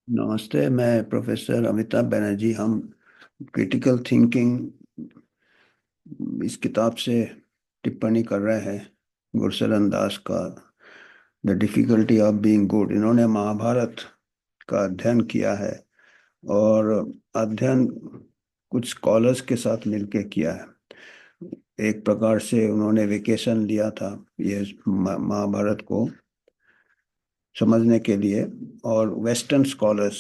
नमस्ते। मैं प्रोफेसर अमिताभ बनर्जी। हम क्रिटिकल थिंकिंग इस किताब से टिप्पणी कर रहे हैं। गुरशरण दास का the difficulty of being good. इन्होंने महाभारत का अध्ययन किया है और अध्ययन कुछ स्कॉलर्स के साथ मिलके किया है। एक प्रकार से उन्होंने वेकेशन लिया था ये महाभारत को समझने के लिए। और वेस्टर्न स्कॉलर्स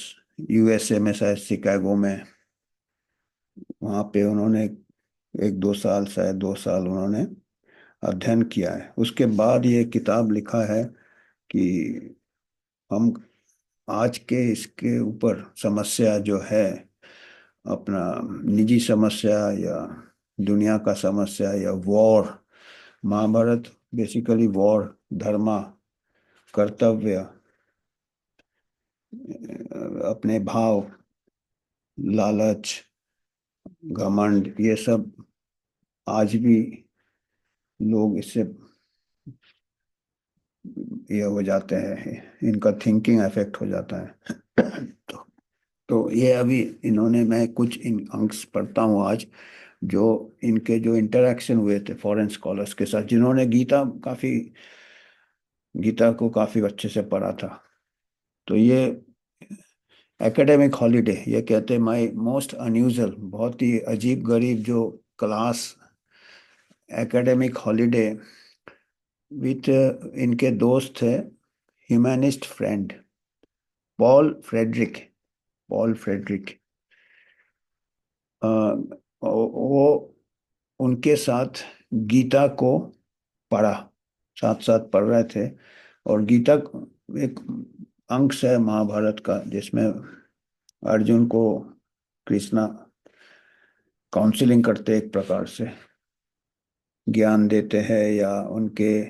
यूएसए में, शायद शिकागो में, वहाँ पे उन्होंने एक दो साल, शायद 2 साल उन्होंने अध्ययन किया है। उसके बाद ये किताब लिखा है कि हम आज के इसके ऊपर समस्या जो है, अपना निजी समस्या या दुनिया का समस्या या वॉर। महाभारत बेसिकली वॉर, धर्म, कर्तव्य, अपने भाव, लालच, घमंड, ये सब आज भी लोग इससे ये हो जाते हैं, इनका थिंकिंग अफेक्ट हो जाता है। तो ये अभी इन्होंने, मैं कुछ इन अंक्स पढ़ता हूँ आज, जो इनके जो इंटरेक्शन हुए थे फॉरेन स्कॉलर्स के साथ, जिन्होंने गीता को काफी अच्छे से पढ़ा था। तो ये एकेडमिक हॉलीडे, ये कहते हैं माई मोस्ट अनयूजल, बहुत ही अजीब गरीब जो क्लास एकेडमिक हॉलीडे विथ, इनके दोस्त थे humanist friend Paul Frederick. Paul Frederick वो उनके साथ गीता को पढ़ा, साथ साथ पढ़ रहे थे। और गीता एक अंश है महाभारत का, जिसमें अर्जुन को कृष्णा काउंसलिंग करते, एक प्रकार से ज्ञान देते हैं, या उनके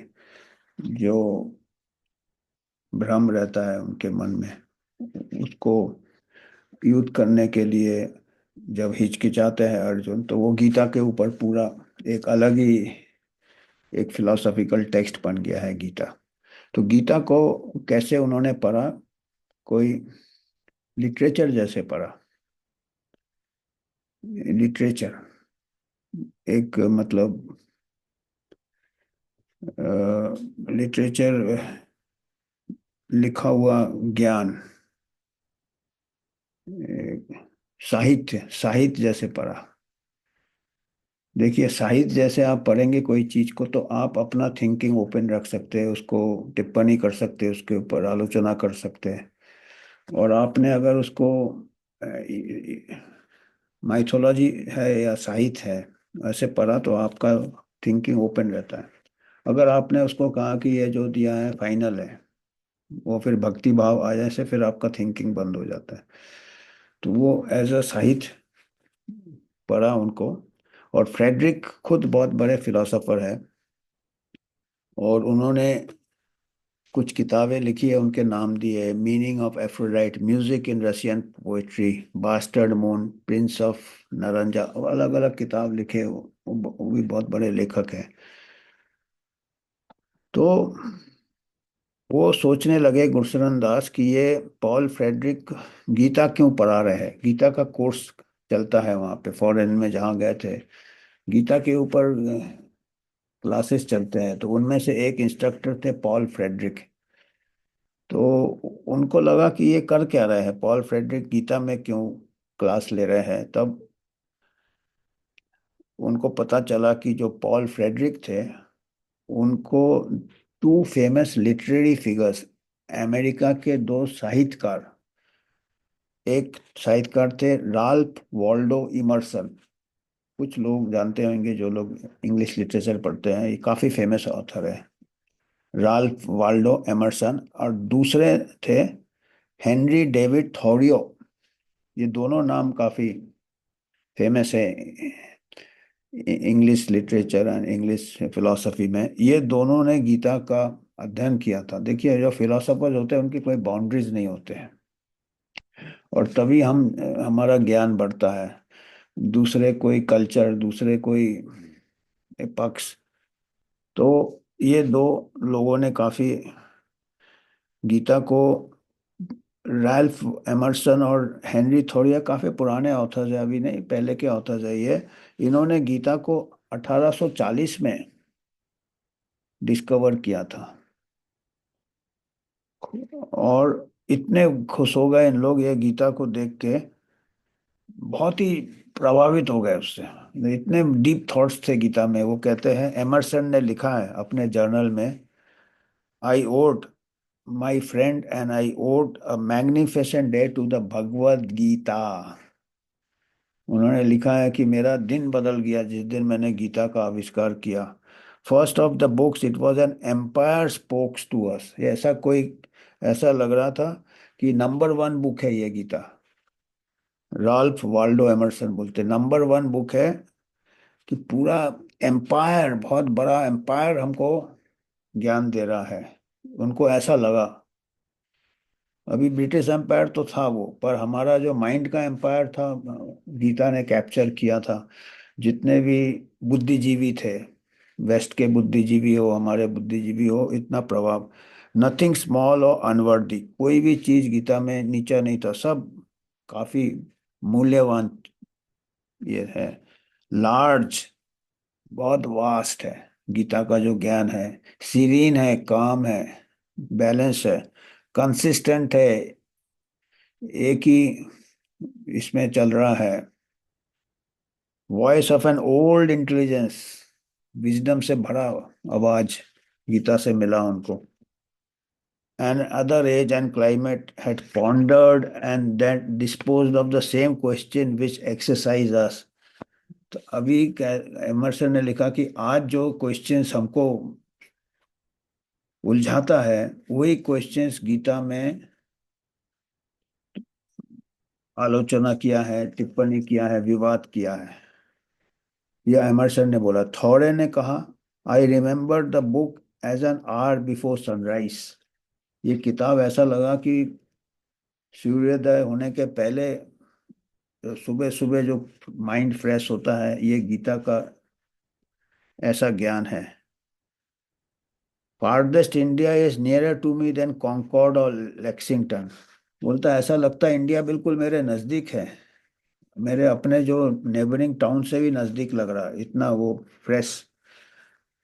जो भ्रम रहता है उनके मन में, उसको युद्ध करने के लिए जब हिचकिचाते हैं अर्जुन, तो वो गीता के ऊपर पूरा एक अलग ही एक फिलोसॉफिकल टेक्स्ट बन गया है गीता। तो गीता को कैसे उन्होंने पढ़ा, कोई लिटरेचर जैसे पढ़ा। लिटरेचर एक मतलब लिटरेचर, लिखा हुआ ज्ञान, साहित्य साहित्य जैसे पढ़ा। देखिए, साहित्य जैसे आप पढ़ेंगे कोई चीज को, तो आप अपना थिंकिंग ओपन रख सकते हैं, उसको टिप्पणी कर सकते हैं, उसके ऊपर आलोचना कर सकते हैं। और आपने अगर उसको माइथोलॉजी है या साहित्य है ऐसे पढ़ा, तो आपका थिंकिंग ओपन रहता है। अगर आपने उसको कहा कि ये जो दिया है फाइनल है, वो फिर भक्ति भाव आ जाए से फिर आपका थिंकिंग बंद हो जाता है। तो वो एज अ साहित्य पढ़ा उनको। और फ्रेडरिक खुद बहुत बड़े फिलोसोफर है, और उन्होंने कुछ किताबें लिखी है, उनके नाम दिए: meaning of Aphrodite, music in Russian poetry, bastard moon, prince of Naranja, अलग अलग किताब लिखे। वो भी बहुत बड़े लेखक हैं। तो वो सोचने लगे गुरशरण दास कि ये पॉल फ्रेडरिक गीता क्यों पढ़ा रहे हैं। गीता का कोर्स चलता है वहाँ पे, फॉरेन में जहाँ गए थे, गीता के ऊपर क्लासेस चलते हैं। तो उनमें से एक इंस्ट्रक्टर थे पॉल फ्रेडरिक। तो उनको लगा कि ये कर क्या रहे हैं, पॉल फ्रेडरिक गीता में क्यों क्लास ले रहे हैं। तब उनको पता चला कि जो पॉल फ्रेडरिक थे, उनको two famous literary figures, America के दो साहित्यकार, एक साहित्यकार थे राल्फ वॉल्डो इमर्सन। कुछ लोग जानते होंगे जो लोग इंग्लिश लिटरेचर पढ़ते हैं, ये काफी फेमस ऑथर है, राल्फ वाल्डो एमरसन। और दूसरे थे हेनरी डेविड थॉरियो। ये दोनों नाम काफी फेमस है English literature and English philosophy में। ये दोनों ने गीता का अध्ययन किया था। देखिए, जो फिलोसोफर्स होते हैं उनकी कोई बाउंड्रीज नहीं होते हैं, और तभी हम हमारा ज्ञान बढ़ता है। दूसरे कोई कल्चर, दूसरे कोई पक्ष। तो ये दो लोगों ने काफी गीता को रैल्फ एमर्सन और हेनरी थोरिया काफी पुराने ऑथर्स है, अभी नहीं, पहले के ऑथर्स है ये। इन्होंने गीता को 1840 में डिस्कवर किया था। और इतने खुश हो गए इन लोग ये गीता को देख के, बहुत ही प्रभावित हो गए उससे। इतने डीप थॉट्स थे गीता में। वो कहते हैं, एमर्सन ने लिखा है अपने जर्नल में, I owed my friend and I owed a magnificent day to the Bhagavad Gita. उन्होंने लिखा है कि मेरा दिन बदल गया जिस दिन मैंने गीता का आविष्कार किया। First of the books it was an empire spokes to us. ये ऐसा कोई, ऐसा लग रहा था कि नंबर वन बुक है ये गीता। राल्फ वाल्डो एमर्सन बोलते नंबर वन बुक है, कि पूरा एम्पायर, बहुत बड़ा एम्पायर हमको ज्ञान दे रहा है। उनको ऐसा लगा। अभी ब्रिटिश एम्पायर तो था वो, पर हमारा जो माइंड का एम्पायर था, गीता ने कैप्चर किया था। जितने भी बुद्धिजीवी थे, वेस्ट के बुद्धिजीवी हो, हमारे बुद्धिजीवी हो, इतना प्रभाव। नथिंग स्मॉल और अनवर्दी, कोई भी चीज गीता में नीचा नहीं था, सब काफी मूल्यवान ये है। लार्ज, बहुत वास्ट है गीता का जो ज्ञान है। सीरीन है, काम है, बैलेंस है, कंसिस्टेंट है, एक ही इसमें चल रहा है। Voice of an old intelligence, wisdom से भरा आवाज गीता से मिला उनको। And other age and climate had pondered and then disposed of the same question which exercise us। तो अभी एमर्सन ने लिखा कि आज जो क्वेश्चंस हमको उलझाता है, वही क्वेश्चंस गीता में आलोचना किया है, टिप्पणी किया है, विवाद किया है। यह एमर्सन ने बोला। थॉरे ने कहा, I remember the book as an hour before sunrise. ये किताब ऐसा लगा कि सूर्योदय होने के पहले, सुबह सुबह जो माइंड फ्रेश होता है, ये गीता का ऐसा ज्ञान है। Farthest India is nearer to me than Concord और लेक्सिंगटन। बोलता है, ऐसा लगता है इंडिया बिल्कुल मेरे नजदीक है, मेरे अपने जो नेबरिंग टाउन से भी नजदीक लग रहा है, इतना वो फ्रेश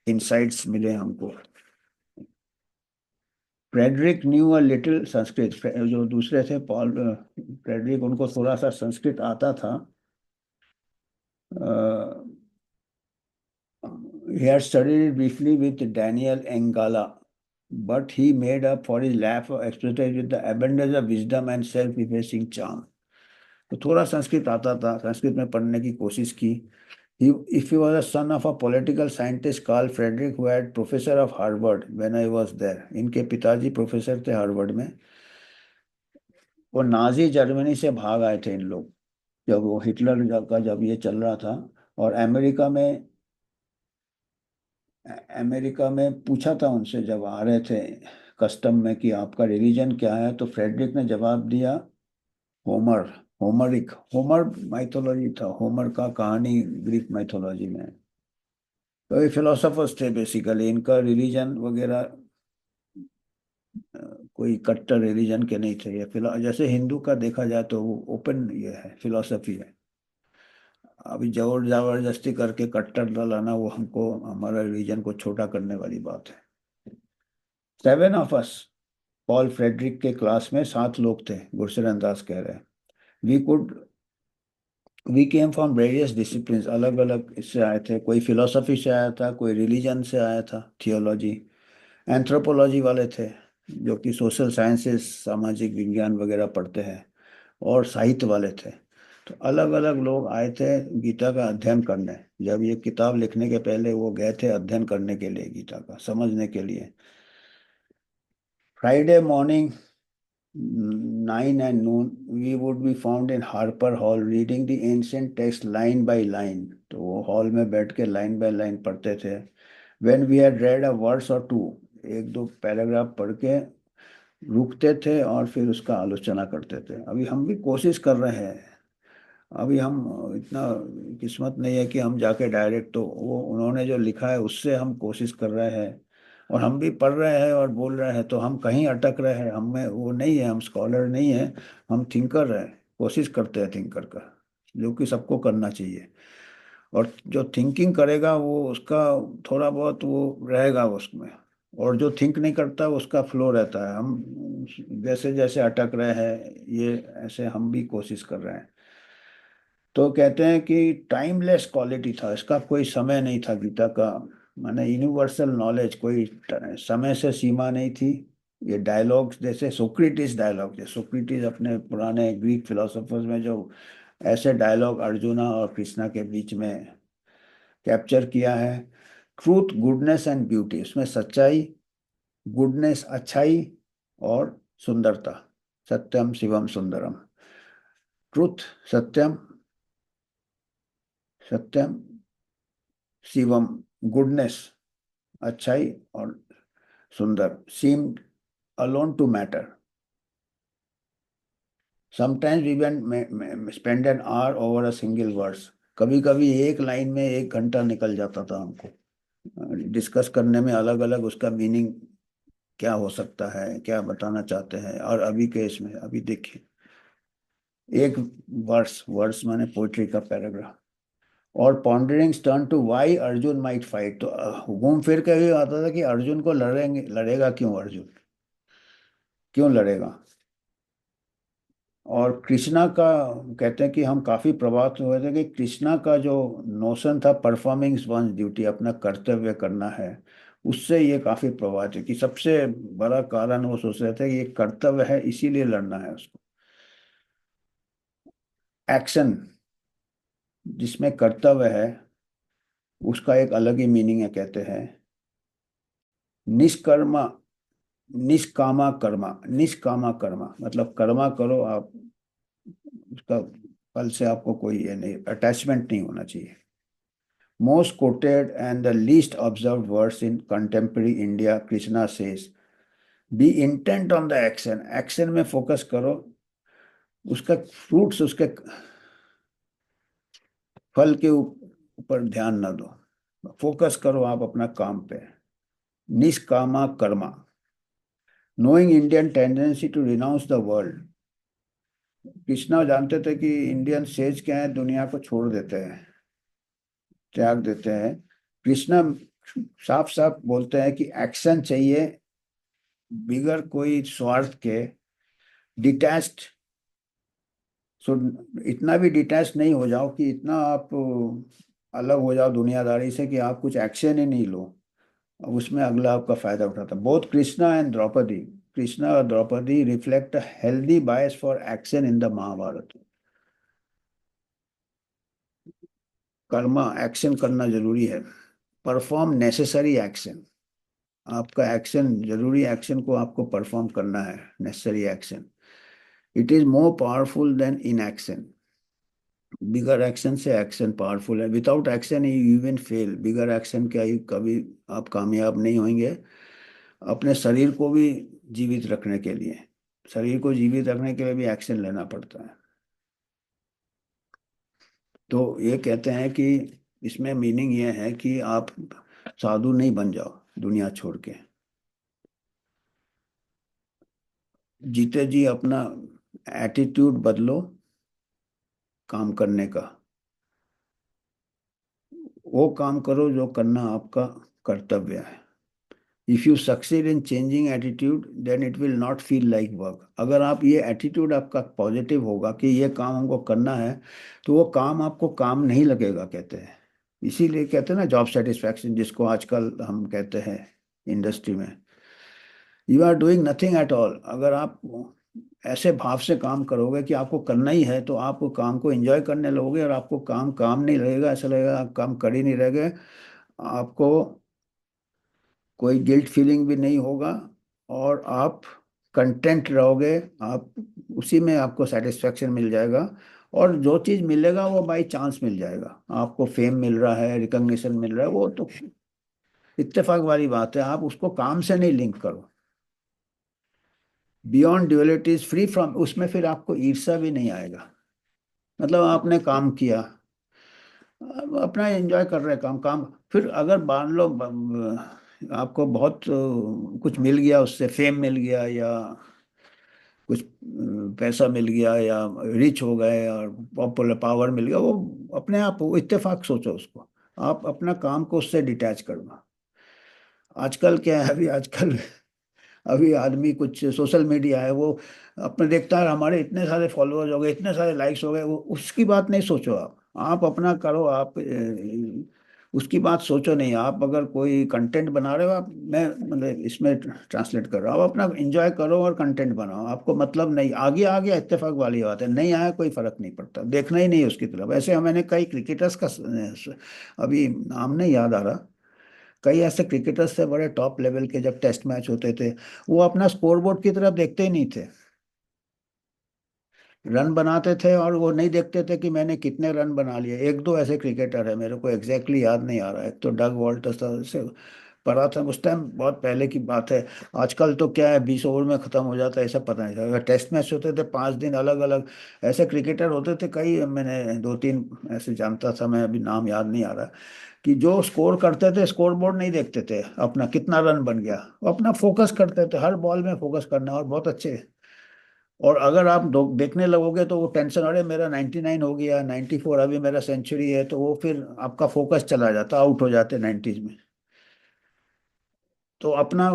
इंसाइट्स मिले हमको। Frederick knew a little Sanskrit. जो दूसरे थे, पॉल, फ्रेडरिक, उनको थोड़ा सा संस्कृत आता था। He had studied briefly with Daniel Engala, but he made up for his lack of expertise with the abundance of wisdom and self-effacing charm. तो थोड़ा संस्कृत आता था, संस्कृत में पढ़ने की कोशिश की। If he was a son of a political scientist Carl Frederick, who had professor of Harvard when I was there। इनके पिताजी प्रोफेसर थे हार्वर्ड में। वो नाजी जर्मनी से भाग आए थे इन लोग, जब वो हिटलर का जब ये चल रहा था। और अमेरिका में पूछा था उनसे जब आ रहे थे कस्टम में कि आपका रिलीजन क्या है, तो फ्रेडरिक ने जवाब दिया, होमर। होमर माइथोलॉजी था, होमर का कहानी ग्रीक माइथोलॉजी में। तो ये फिलोसोफर्स थे बेसिकली, इनका रिलीजन वगैरह कोई कट्टर रिलीजन के नहीं थे। ये जैसे हिंदू का देखा जाए तो वो ओपन ये है, फिलोसफी है। अभी जोर जबरदस्ती करके कट्टर लाना, वो हमको हमारा रिलीजन को छोटा करने वाली बात है। Seven of us, Paul Frederick के क्लास में 7 लोग थे, गुरशरण दास कह रहे हैं। We could we came from various discipline, अलग अलग इससे आए थे। कोई फिलोसफी से आया था, कोई रिलीजन से आया था, थियोलॉजी। एंथ्रोपोलॉजी वाले थे, जो कि सोशल साइंसेस, सामाजिक विज्ञान वगैरह पढ़ते हैं। और साहित्य वाले थे। तो अलग अलग लोग आए थे गीता का अध्ययन करने। जब ये किताब लिखने के पहले वो गए थे अध्ययन करने के लिए, गीता का समझने के लिए। Friday morning 9 and noon, we would be found in Harper Hall reading the ancient text line by line। तो वो हॉल में बैठ के लाइन बाय लाइन पढ़ते थे। When we had read a verse or two, एक दो पैराग्राफ पढ़ के रुकते थे और फिर उसका आलोचना करते थे। अभी हम भी कोशिश कर रहे हैं। अभी हम इतना किस्मत नहीं है कि हम जाके डायरेक्ट, तो वो उन्होंने जो लिखा है उससे हम कोशिश कर रहे हैं और हम भी पढ़ रहे हैं और बोल रहे हैं, तो हम कहीं अटक रहे हैं, हम में वो नहीं है, हम स्कॉलर नहीं है, हम थिंकर हैं, कोशिश करते हैं थिंकर का, जो कि सबको करना चाहिए। और जो थिंकिंग करेगा वो उसका थोड़ा बहुत वो रहेगा उसमें, और जो थिंक नहीं करता उसका फ्लो रहता है। हम जैसे जैसे अटक रहे हैं, ये ऐसे हम भी कोशिश कर रहे हैं। तो कहते हैं कि टाइमलेस क्वालिटी था इसका, कोई समय नहीं था गीता का, माने यूनिवर्सल नॉलेज, कोई समय से सीमा नहीं थी। ये डायलॉग्स जैसे सोक्रेटिस डायलॉग, जैसे सोक्रेटिस अपने पुराने ग्रीक फिलोसोफर्स में जो ऐसे डायलॉग अर्जुना और कृष्णा के बीच में कैप्चर किया है। ट्रूथ, गुडनेस एंड ब्यूटी, उसमें सच्चाई, गुडनेस अच्छाई, और सुंदरता, सत्यम शिवम सुंदरम। ट्रूथ, सत्यम, सत्यम शिवम, गुडनेस अच्छाई, और सुंदर, seem alone to matter. Sometimes we spend an hour over a single words, कभी कभी एक लाइन में 1 घंटा निकल जाता था हमको डिस्कस करने में, अलग अलग उसका मीनिंग क्या हो सकता है, क्या बताना चाहते हैं। और अभी के इसमें अभी देखिए, एक वर्स, वर्स माने पोइट्री का पैराग्राफ। और ponderings turn to why Arjun might fight, तो घूम फिर के ये आता था कि अर्जुन को लड़ेंगे, लड़ेगा क्यों अर्जुन, क्यों लड़ेगा। और कृष्णा का, कहते हैं कि हम काफी प्रभावित हुए थे कि कृष्णा का जो नोशन था परफॉर्मिंग वंस ड्यूटी, अपना कर्तव्य करना है, उससे ये काफी प्रभावित है कि सबसे बड़ा कारण वो सोच रहे थे कि ये कर्तव्य है इसीलिए लड़ना है उसको। एक्शन जिसमें कर्तव्य है उसका एक अलग ही मीनिंग है, कहते हैं निष्कर्मा, निष्कामा कर्मा, निष्कामा कर्मा मतलब कर्मा करो आप, उसका फल से आपको कोई ये नहीं, अटैचमेंट नहीं होना चाहिए। Most quoted and the least observed words in contemporary India, Krishna says be intent on the action, action में फोकस करो, उसका फ्रूट्स, उसके फल के ऊपर ध्यान न दो, फोकस करो आप अपना काम पे। निष्कामा कर्मा, knowing Indian tendency to renounce the world, Krishna जानते थे कि इंडियन सेज क्या है, दुनिया को छोड़ देते हैं, त्याग देते हैं। कृष्णा साफ साफ बोलते हैं कि एक्शन चाहिए, बिगर कोई स्वार्थ के, डिटैच्ड। सो इतना भी डिटैच नहीं हो जाओ कि इतना आप अलग हो जाओ दुनियादारी से कि आप कुछ एक्शन ही नहीं लो, अब उसमें अगला आपका फायदा उठाता। बोथ कृष्णा एंड द्रौपदी, कृष्णा और Draupadi reflect a healthy bias for action in the Mahabharata. Karma, action करना जरूरी है, परफॉर्म नेसेसरी एक्शन, आपका एक्शन, जरूरी एक्शन को आपको परफॉर्म करना है, necessary action. It is more powerful than in action, bigger action से एक्शन पावरफुल है, without action you even fail, bigger action क्या ही कभी आप कामयाब नहीं होंगे। अपने शरीर को भी जीवित रखने के लिए, शरीर को जीवित रखने के लिए भी एक्शन लेना पड़ता है। तो ये कहते हैं कि इसमें मीनिंग ये है कि आप साधु नहीं बन जाओ दुनिया छोड़ के, जीते जी अपना एटीट्यूड बदलो काम करने का, वो काम करो जो करना आपका कर्तव्य है। If you succeed in changing attitude then it will not feel like work, अगर आप ये एटीट्यूड आपका पॉजिटिव होगा कि ये काम हमको करना है, तो वो काम आपको काम नहीं लगेगा, कहते हैं। इसीलिए कहते हैं ना जॉब सेटिस्फैक्शन, जिसको आजकल हम कहते हैं इंडस्ट्री में, you are doing nothing at all. अगर आप ऐसे भाव से काम करोगे कि आपको करना ही है, तो आप काम को एंजॉय करने लगोगे, और आपको काम काम नहीं लगेगा, ऐसा लगेगा आप काम कर ही नहीं रह गए। आपको कोई गिल्ट फीलिंग भी नहीं होगा, और आप कंटेंट रहोगे, आप उसी में आपको सेटिस्फेक्शन मिल जाएगा। और जो चीज़ मिलेगा वो बाई चांस मिल जाएगा, आपको फेम मिल रहा है, रिकग्निशन मिल रहा है, वो तो इत्तेफाक वाली बात है, आप उसको काम से नहीं लिंक करो। बियॉन्ड ड्यूअलिटीज फ्री फ्रॉम, उसमें फिर आपको ईर्ष्या भी नहीं आएगा। मतलब आपने काम किया, आप अपना एंजॉय कर रहे हैं काम, काम फिर अगर मान लो आपको बहुत कुछ मिल गया, उससे फेम मिल गया या कुछ पैसा मिल गया या रिच हो गए और पॉपुलर पावर मिल गया, वो अपने आप वो इत्तेफाक सोचो उसको। आप अपना काम को उससे डिटैच करना। आजकल क्या है, अभी आजकल अभी आदमी कुछ सोशल मीडिया है, वो अपने देखता है हमारे इतने सारे फॉलोअर्स हो गए, इतने सारे लाइक्स हो गए, वो उसकी बात नहीं सोचो। आप अपना करो। आप उसकी बात सोचो नहीं। आप अगर कोई कंटेंट बना रहे हो, आप, मैं मतलब इसमें ट्रांसलेट कर रहा हूँ, आप अपना एंजॉय करो और कंटेंट बनाओ। आपको मतलब नहीं, आगे आ गया इत्तेफाक वाली बात है, नहीं आया कोई फर्क नहीं पड़ता, देखना ही नहीं है उसकी तरफ। ऐसे मैंने कई क्रिकेटर्स का अभी नाम नहीं याद आ रहा, कई ऐसे क्रिकेटर्स थे बड़े टॉप लेवल के, जब टेस्ट मैच होते थे वो अपना स्कोरबोर्ड की तरफ देखते ही नहीं थे। रन बनाते थे और वो नहीं देखते थे कि मैंने कितने रन बना लिए। एक दो ऐसे क्रिकेटर है, मेरे को एग्जैक्टली याद नहीं आ रहा है। एक तो डग वॉल्टर्स था, से पढ़ा था उस टाइम, बहुत पहले की बात है। आजकल तो क्या है, 20 ओवर में खत्म हो जाता है, ऐसा पता नहीं था। अगर टेस्ट मैच होते थे 5 दिन, अलग अलग ऐसे क्रिकेटर होते थे कई, मैंने दो तीन ऐसे जानता था, मैं अभी नाम याद नहीं आ रहा, कि जो स्कोर करते थे स्कोर बोर्ड नहीं देखते थे अपना कितना रन बन गया, वो अपना फोकस करते थे, हर बॉल में फोकस करना, और बहुत अच्छे। और अगर आप देखने लगोगे तो वो टेंशन, अरे मेरा 99 हो गया, 94 अभी मेरा सेंचुरी है, तो वो फिर आपका फोकस चला जाता, आउट हो जाते 90s में। तो अपना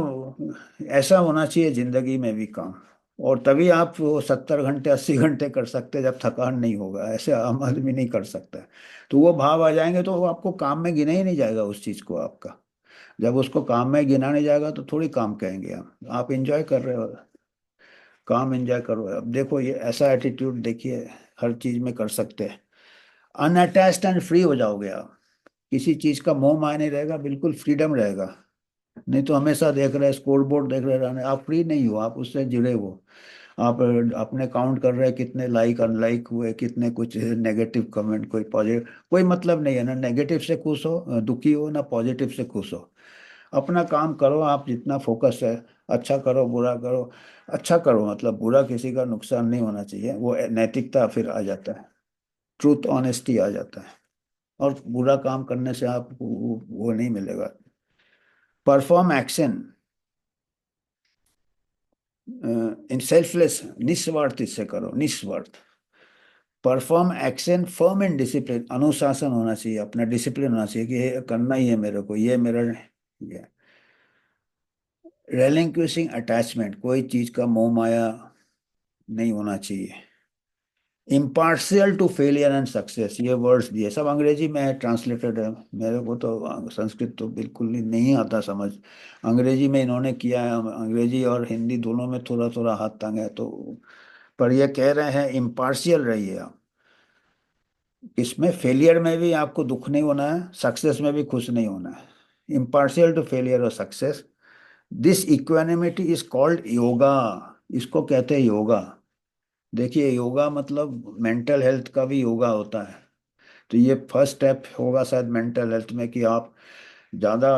ऐसा होना चाहिए जिंदगी में भी काम। और तभी आप वो 70 घंटे 80 घंटे कर सकते, जब थकान नहीं होगा। ऐसे आम आदमी नहीं कर सकता। तो वो भाव आ जाएंगे तो वो आपको काम में गिना ही नहीं जाएगा उस चीज को आपका। जब उसको काम में गिना नहीं जाएगा तो थोड़ी काम कहेंगे आप एंजॉय कर रहे हो, काम एंजॉय करो। अब देखो ये ऐसा एटीट्यूड देखिए, हर चीज में कर सकते हैं। अनअटैच्ड एंड फ्री हो जाओगे आप, किसी चीज का मोह माया नहीं रहेगा, बिल्कुल फ्रीडम रहेगा। नहीं तो हमेशा देख रहे स्कोर बोर्ड देख रहे रहने, आप फ्री नहीं हो, आप उससे जुड़े हो। आप अपने काउंट कर रहे हैं कितने लाइक अनलाइक हुए, कितने कुछ नेगेटिव कमेंट, कोई पॉजिटिव, कोई मतलब नहीं है ना। नेगेटिव से खुश हो, दुखी हो, ना पॉजिटिव से खुश हो। अपना काम करो, आप जितना फोकस है, अच्छा करो बुरा करो। अच्छा करो मतलब बुरा किसी का नुकसान नहीं होना चाहिए, वो नैतिकता फिर आ जाता है, ट्रूथ ऑनेस्टी आ जाता है। और बुरा काम करने से आप वो नहीं मिलेगा। परफॉर्म एक्शन इन सेल्फलेस, निस्वार्थ इससे करो, निस्वार्थ। Perform action firm and discipline, अनुशासन होना चाहिए, अपना डिसिप्लिन होना चाहिए कि ये करना ही है मेरे को, ये मेरा ये। रेलिंक्विशिंग अटैचमेंट, कोई चीज का मोह माया नहीं होना चाहिए। Impartial to failure and success, ये वर्ड्स दिए सब अंग्रेजी में है, ट्रांसलेटेड है। मेरे को तो संस्कृत तो बिल्कुल ही नहीं आता समझ, अंग्रेजी में इन्होंने किया है। अंग्रेजी और हिंदी दोनों में थोड़ा थोड़ा हाथ तंग है तो। पर ये कह रहे हैं इम्पार्शियल रहिए आप, इसमें फेलियर में भी आपको दुख नहीं होना है, सक्सेस में भी खुश नहीं होना है। इम्पार्शियल टू फेलियर और success, this equanimity is called yoga. इसको कहते हैं योगा। देखिए योगा मतलब मेंटल हेल्थ का भी योगा होता है। तो ये फर्स्ट स्टेप होगा शायद मेंटल हेल्थ में, कि आप ज़्यादा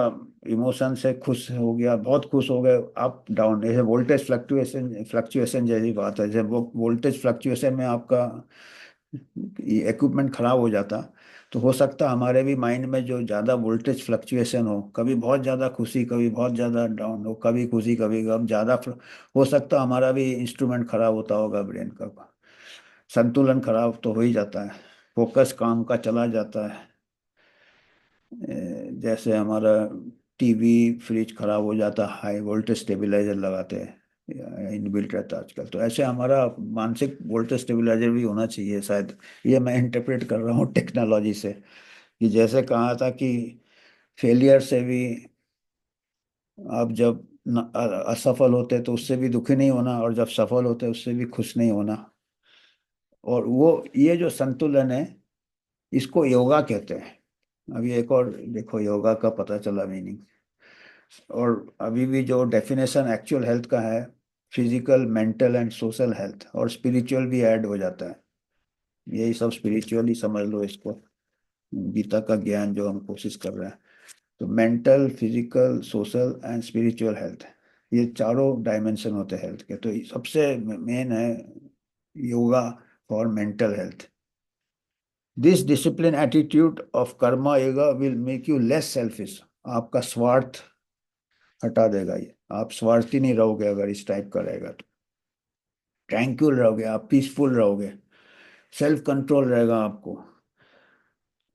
इमोशन से खुश हो गया, बहुत खुश हो गए, अप डाउन, जैसे वोल्टेज फ्लक्चुएशन, फ्लक्चुएशन जैसी बात है। जैसे वो वोल्टेज फ्लक्चुएशन में आपका इक्विपमेंट खराब हो जाता, तो हो सकता है हमारे भी माइंड में जो ज़्यादा वोल्टेज फ्लक्चुएशन हो, कभी बहुत ज़्यादा खुशी, कभी बहुत ज़्यादा डाउन हो, कभी खुशी कभी गम ज़्यादा, हो सकता है हमारा भी इंस्ट्रूमेंट खराब होता होगा, ब्रेन का संतुलन खराब तो हो ही जाता है, फोकस काम का चला जाता है। जैसे हमारा टीवी फ्रिज खराब हो जाता, हाई वोल्टेज स्टेबलाइजर लगाते हैं, इनबिल्ट रहता है आजकल, तो ऐसे हमारा मानसिक वोल्टेज स्टेबलाइजर भी होना चाहिए शायद। ये मैं इंटरप्रेट कर रहा हूँ टेक्नोलॉजी से, कि जैसे कहा था कि फेलियर से भी आप जब असफल होते तो उससे भी दुखी नहीं होना, और जब सफल होते उससे भी खुश नहीं होना। और वो ये जो संतुलन है, इसको योगा कहते हैं। अभी एक और देखो योगा का पता चला मीनिंग। और अभी भी जो डेफिनेशन एक्चुअल हेल्थ का है, physical mental and social health, और स्पिरिचुअल भी ऐड हो जाता है। यही सब स्पिरिचुअली समझ लो इसको, गीता का ज्ञान जो हम कोशिश कर रहे हैं। तो mental, physical, social and spiritual health, ये चारों डायमेंशन होते हैं हेल्थ के। तो ये सबसे मेन है yoga for mental health. This discipline attitude of Karma yoga will make you less selfish, आपका स्वार्थ हटा देगा ये। आप स्वार्थी नहीं रहोगे अगर इस टाइप का रहेगा तो। ट्रैंक्विल रहोगे आप, पीसफुल रहोगे, सेल्फ कंट्रोल रहेगा आपको।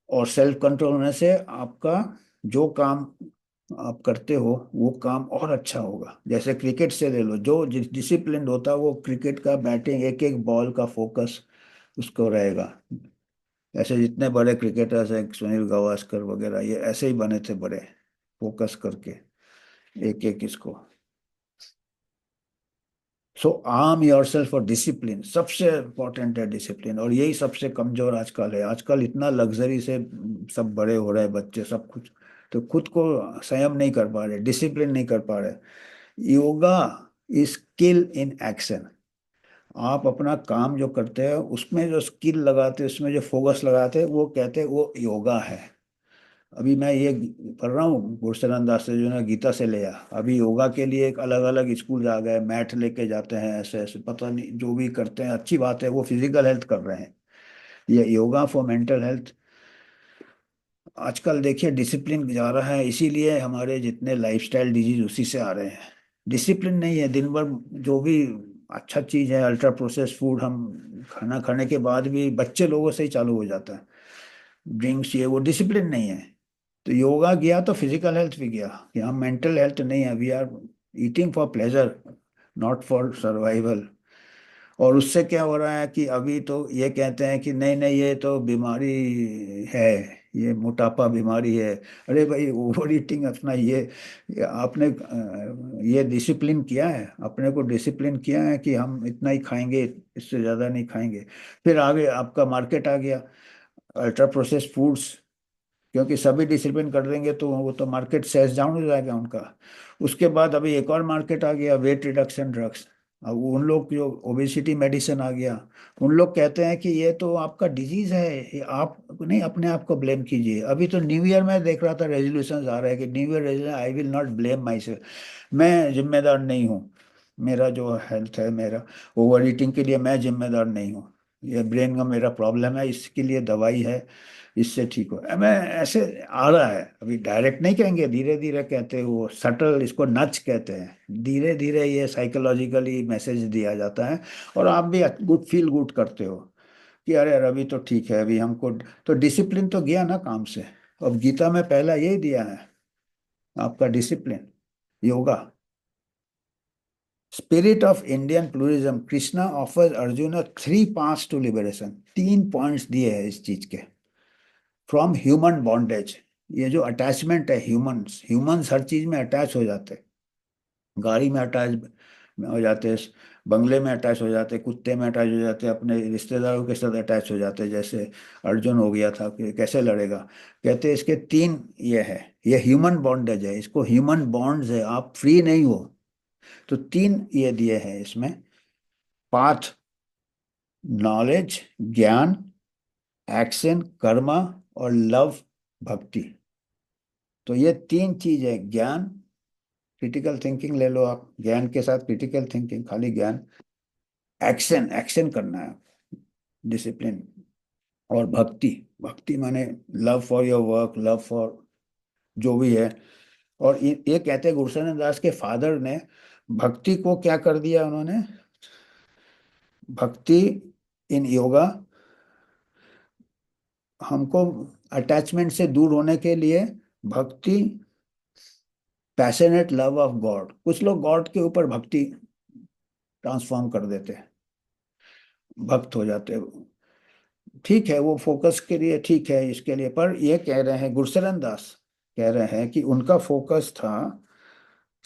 और सेल्फ कंट्रोल होने से आपका जो काम आप करते हो वो काम और अच्छा होगा। जैसे क्रिकेट से ले लो, जो डिसिप्लिन होता है वो क्रिकेट का बैटिंग, एक एक बॉल का फोकस उसको रहेगा। ऐसे जितने बड़े क्रिकेटर्स हैं, सुनील गावस्कर वगैरह, ये ऐसे ही बने थे बड़े, फोकस करके एक एक इसको। सो arm your self for discipline, सबसे इंपॉर्टेंट है डिसिप्लिन। और यही सबसे कमजोर आजकल है। आजकल इतना लग्जरी से सब बड़े हो रहे हैं बच्चे, सब कुछ, तो खुद को संयम नहीं कर पा रहे, डिसिप्लिन नहीं कर पा रहे। Yoga is skill in action. आप अपना काम जो करते हैं उसमें जो स्किल लगाते हैं, उसमें जो फोकस लगाते हैं, वो कहते हैं वो योगा है। अभी मैं ये कर रहा हूँ गुरशरण दास से जो ना गीता से लिया। अभी योगा के लिए एक अलग अलग स्कूल आ गए, मैट लेके जाते हैं, ऐसे ऐसे पता नहीं जो भी करते हैं, अच्छी बात है, वो फिजिकल हेल्थ कर रहे हैं। ये योगा फॉर मेंटल हेल्थ। आजकल देखिए डिसिप्लिन जा रहा है, इसीलिए हमारे जितने लाइफस्टाइल डिजीज उसी से आ रहे हैं। डिसिप्लिन नहीं है, दिन भर जो भी अच्छा चीज है, अल्ट्रा प्रोसेस फूड, हम खाना खाने के बाद भी बच्चे लोगों से ही चालू हो जाता है, ड्रिंक्स, ये वो, डिसिप्लिन नहीं है। तो योगा गया तो फिजिकल हेल्थ भी गया, कि हम मेंटल हेल्थ नहीं है, we are eating for pleasure, not for survival. और उससे क्या हो रहा है कि अभी तो ये कहते हैं कि नहीं नहीं ये तो बीमारी है, ये मोटापा बीमारी है। अरे भाई, ओवर ईटिंग अपना ये आपने ये डिसिप्लिन किया है, अपने को डिसिप्लिन किया है कि हम इतना ही खाएंगे, इससे ज़्यादा नहीं खाएंगे। फिर आगे आपका मार्केट आ गया, अल्ट्रा प्रोसेस फूड्स। क्योंकि सभी डिसिप्लिन कर देंगे तो वो तो मार्केट सेल्स डाउन हो जाएगा उनका। उसके बाद अभी एक और मार्केट आ गया, वेट रिडक्शन ड्रग्स। अब उन लोग जो ओबेसिटी मेडिसिन आ गया, उन लोग कहते हैं कि ये तो आपका डिजीज है, ये आप नहीं अपने आप को ब्लेम कीजिए। अभी तो न्यू ईयर में देख रहा था रेजोल्यूशन आ रहे हैं कि new year resolution, I will not blame my self, मैं जिम्मेदार नहीं हूँ। मेरा जो हेल्थ है, मेरा ओवर ईटिंग के लिए मैं जिम्मेदार नहीं हूँ। ये ब्रेन का मेरा प्रॉब्लम है, इसके लिए दवाई है, इससे ठीक हो। मैं ऐसे आ रहा है, अभी डायरेक्ट नहीं कहेंगे, धीरे धीरे कहते हैं, वो सटल, इसको नच कहते हैं। धीरे धीरे ये साइकोलॉजिकली मैसेज दिया जाता है, और आप भी गुड फील गुड करते हो कि अरे यार अभी तो ठीक है, अभी हमको तो डिसिप्लिन तो गया ना काम से। अब गीता में पहला यही दिया है आपका discipline, yoga. Spirit of Indian pluralism, Krishna offers Arjun three paths to liberation, तीन पॉइंट्स दिए हैं इस चीज के। फ्रॉम ह्यूमन बॉन्डेज, ये जो अटैचमेंट है, ह्यूमंस ह्यूमंस हर चीज में अटैच हो जाते हैं। गाड़ी में अटैच हो जाते हैं, बंगले में अटैच हो जाते हैं, कुत्ते में अटैच हो जाते हैं, अपने रिश्तेदारों के साथ अटैच हो जाते हैं। जैसे अर्जुन हो गया था कि कैसे लड़ेगा, कहते हैं इसके तीन ये है, ये ह्यूमन बॉन्डेज है, इसको ह्यूमन बॉन्ड्स है, आप फ्री नहीं हो। तो तीन ये दिए हैं इसमें, पाथ, नॉलेज, ज्ञान, एक्शन कर्मा, और लव, भक्ति। तो ये तीन चीज है, ज्ञान, क्रिटिकल थिंकिंग ले लो आप, ज्ञान के साथ क्रिटिकल थिंकिंग, खाली ज्ञान, एक्शन, एक्शन करना है, डिसिप्लिन, और भक्ति। भक्ति माने love for your work, love for जो भी है। और ये कहते हैं गुरुशरण दास के फादर ने भक्ति को क्या कर दिया उन्होंने, भक्ति इन योगा हमको अटैचमेंट से दूर होने के लिए, भक्ति पैशनेट लव ऑफ गॉड। कुछ लोग गॉड के ऊपर भक्ति ट्रांसफॉर्म कर देते हैं, भक्त हो जाते हैं। ठीक है, वो फोकस के लिए ठीक है इसके लिए, पर ये कह रहे हैं गुरशरण दास, कह रहे हैं कि उनका फोकस था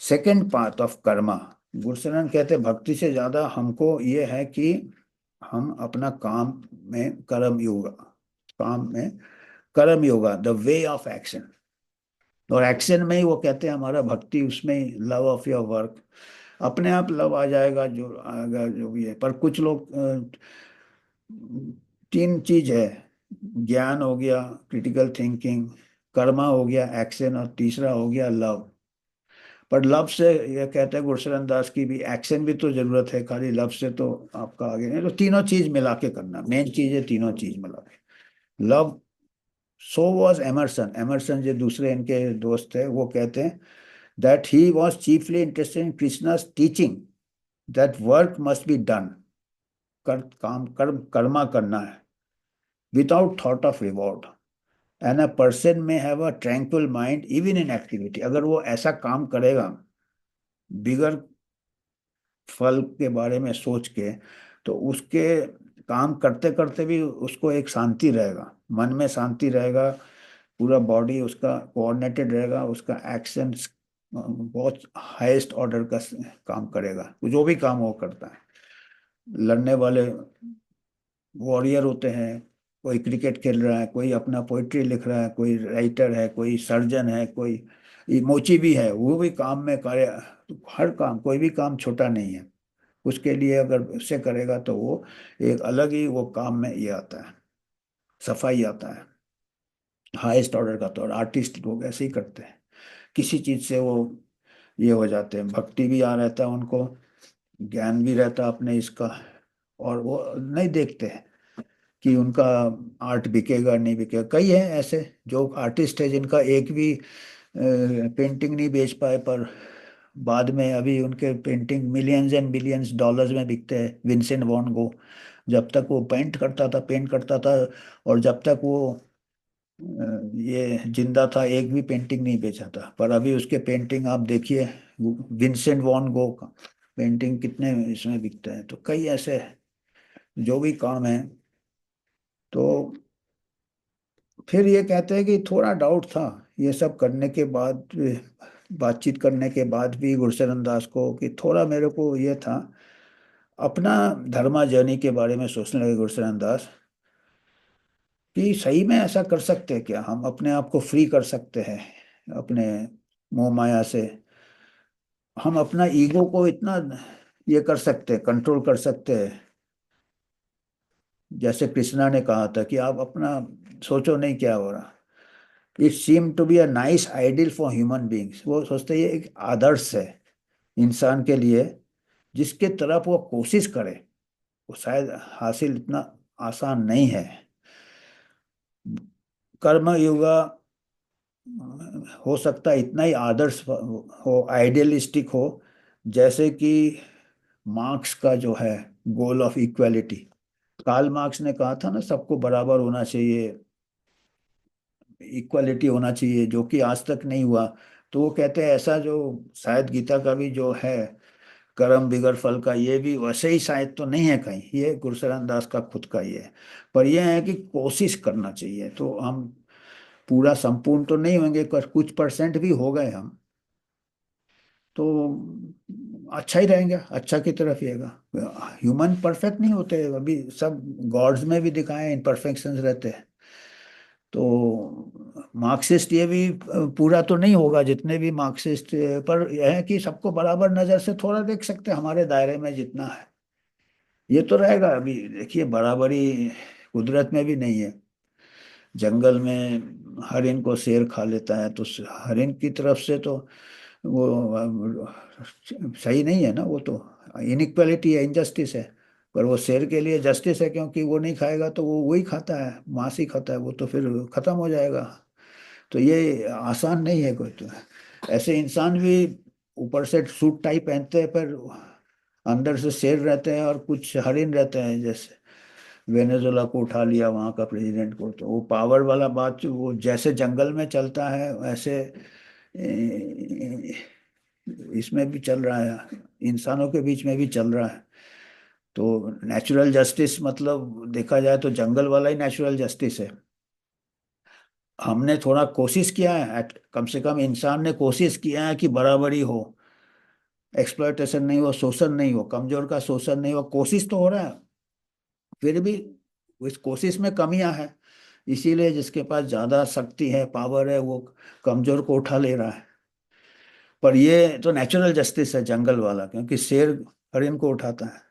second part of Karma. Gursharan कहते हैं भक्ति से ज्यादा हमको ये है कि हम अपना काम में कर्म योगा, काम में कर्म yoga, the way of action. और एक्शन में ही वो कहते हैं हमारा भक्ति, उसमें ही लव ऑफ योर वर्क, अपने आप लव आ जाएगा, जो आएगा जो भी है। पर कुछ लोग तीन चीज है, ज्ञान हो गया, क्रिटिकल थिंकिंग, कर्मा हो गया, एक्शन, और तीसरा हो गया लव। पर लव से ये कहते हैं गुरशरण दास की भी एक्शन भी तो जरूरत है, खाली लव से तो आपका आगे नहीं। तो तीनों चीज मिला के करना मेन चीज है, तीनों चीज मिला के love. So was Emerson, Emerson जो दूसरे इनके दोस्त थे, वो कहते हैं that he was chiefly interested in Krishna's teaching that work must be done, काम कर्म कर्मा करना है, without thought of reward, and a person may have a tranquil mind even in activity. अगर वो ऐसा काम करेगा बिगर फल के बारे में सोच के, तो उसके काम करते करते भी उसको एक शांति रहेगा, मन में शांति रहेगा, पूरा बॉडी उसका कोऑर्डिनेटेड रहेगा, उसका एक्शन बहुत हाईएस्ट ऑर्डर का काम करेगा, जो भी काम वो करता है। लड़ने वाले वॉरियर होते हैं, कोई क्रिकेट खेल रहा है, कोई अपना पोइट्री लिख रहा है, कोई राइटर है, कोई सर्जन है, कोई मोची भी है, वो भी काम में करे। तो हर काम, कोई भी काम छोटा नहीं है, उसके लिए अगर उससे करेगा तो वो एक अलग ही वो काम में ये आता है, सफाई आता है, हाईएस्ट ऑर्डर का। तो और आर्टिस्ट लोग ऐसे ही करते हैं, किसी चीज से वो ये हो जाते हैं, भक्ति भी आ रहता है उनको, ज्ञान भी रहता है अपने इसका, और वो नहीं देखते हैं कि उनका आर्ट बिकेगा नहीं बिकेगा। कई हैं ऐसे जो आर्टिस्ट है जिनका एक भी पेंटिंग नहीं बेच पाए, पर बाद में अभी उनके painting millions and billions dollars में बिकते हैं। विंसेंट वॉन गो, जब तक वो पेंट करता था, और जब तक वो ये जिंदा था, एक भी पेंटिंग नहीं बेचा था, पर अभी उसके पेंटिंग आप देखिए, विंसेंट वॉन गो का पेंटिंग कितने इसमें बिकते हैं। तो कई ऐसे जो भी काम है। तो फिर ये कहते हैं कि थोड़ा डाउट था ये सब करने के बाद, बातचीत करने के बाद भी गुरशरण दास को, कि थोड़ा मेरे को ये था, अपना धर्मा जर्नी के बारे में सोचने लगे गुरशरण दास, कि सही में ऐसा कर सकते हैं क्या, हम अपने आप को फ्री कर सकते हैं अपने मोह माया से, हम अपना ईगो को इतना ये कर सकते हैं, कंट्रोल कर सकते हैं। जैसे कृष्णा ने कहा था कि आप अपना सोचो नहीं क्या हो रहा। It seem to be a nice ideal for human beings, वो सोचते हैं ये एक आदर्श है इंसान के लिए, जिसके तरफ वो कोशिश करे, वो शायद हासिल इतना आसान नहीं है। कर्म युगा हो सकता है इतना ही आदर्श हो, आइडियलिस्टिक हो, जैसे कि मार्क्स का जो है goal of equality. Karl Marx ने कहा था ना, सबको बराबर होना चाहिए, इक्वालिटी होना चाहिए, जो कि आज तक नहीं हुआ। तो वो कहते हैं ऐसा जो शायद गीता का भी जो है कर्म बिगर फल का, ये भी वैसे ही शायद तो नहीं है कहीं, ये गुरशरण दास का खुद का ही है। पर यह है कि कोशिश करना चाहिए, तो हम पूरा संपूर्ण तो नहीं होंगे, पर कुछ परसेंट भी हो गए हम, तो अच्छा ही रहेंगे, अच्छा की तरफ ही रहेगा। ह्यूमन परफेक्ट नहीं होते अभी, सब गॉड्स में भी दिखाए इम्परफेक्शंस रहते हैं। तो मार्क्सिस्ट ये भी पूरा तो नहीं होगा, जितने भी मार्क्सिस्ट, पर यह है कि सबको बराबर नजर से थोड़ा देख सकते हैं, हमारे दायरे में जितना है ये तो रहेगा। अभी देखिए बराबरी कुदरत में भी नहीं है, जंगल में हरिन को शेर खा लेता है, तो हरिन की तरफ से तो वो सही नहीं है ना, वो तो इनइक्वालिटी है, इनजस्टिस है। पर वो शेर के लिए जस्टिस है, क्योंकि वो नहीं खाएगा तो वो वही खाता है, मांस ही खाता है, वो तो फिर खत्म हो जाएगा। तो ये आसान नहीं है कोई। तो ऐसे इंसान भी ऊपर से सूट टाई पहनते हैं, पर अंदर से शेर रहते हैं, और कुछ हरिन रहते हैं। जैसे वेनेजुला को उठा लिया, वहाँ का प्रेसिडेंट को, तो वो पावर वाला बात, जो वो जैसे जंगल में चलता है वैसे ए, इसमें भी चल रहा है, इंसानों के बीच में भी चल रहा है। तो नेचुरल जस्टिस मतलब देखा जाए तो जंगल वाला ही नेचुरल जस्टिस है। हमने थोड़ा कोशिश किया है, कम से कम इंसान ने कोशिश किया है कि बराबरी हो, एक्सप्लॉयटेशन नहीं हो, शोषण नहीं हो, कमजोर का शोषण नहीं हो, कोशिश तो हो रहा है। फिर भी इस कोशिश में कमियां हैं, इसीलिए जिसके पास ज्यादा शक्ति है, पावर है, वो कमजोर को उठा ले रहा है। पर ये तो नेचुरल जस्टिस है जंगल वाला, क्योंकि शेर हरिन को उठाता है,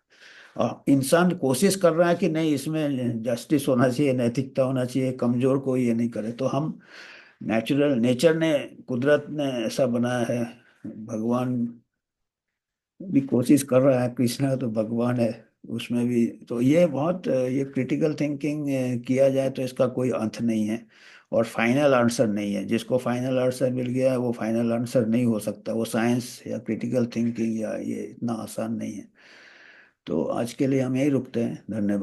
और इंसान कोशिश कर रहा है कि नहीं, इसमें जस्टिस होना चाहिए, नैतिकता होना चाहिए, कमजोर को ये नहीं करे। तो हम नेचुरल, नेचर ने, कुदरत ने ऐसा बनाया है। भगवान भी कोशिश कर रहा है, कृष्णा तो भगवान है उसमें भी। तो ये बहुत ये क्रिटिकल थिंकिंग किया जाए तो इसका कोई अंत नहीं है। और फाइनल आंसर नहीं है। जिसको फाइनल आंसर मिल गया है वो फाइनल आंसर नहीं हो सकता। वो साइंस या क्रिटिकल थिंकिंग या ये इतना आसान नहीं है। तो आज के लिए हम यही रुकते हैं। धन्यवाद।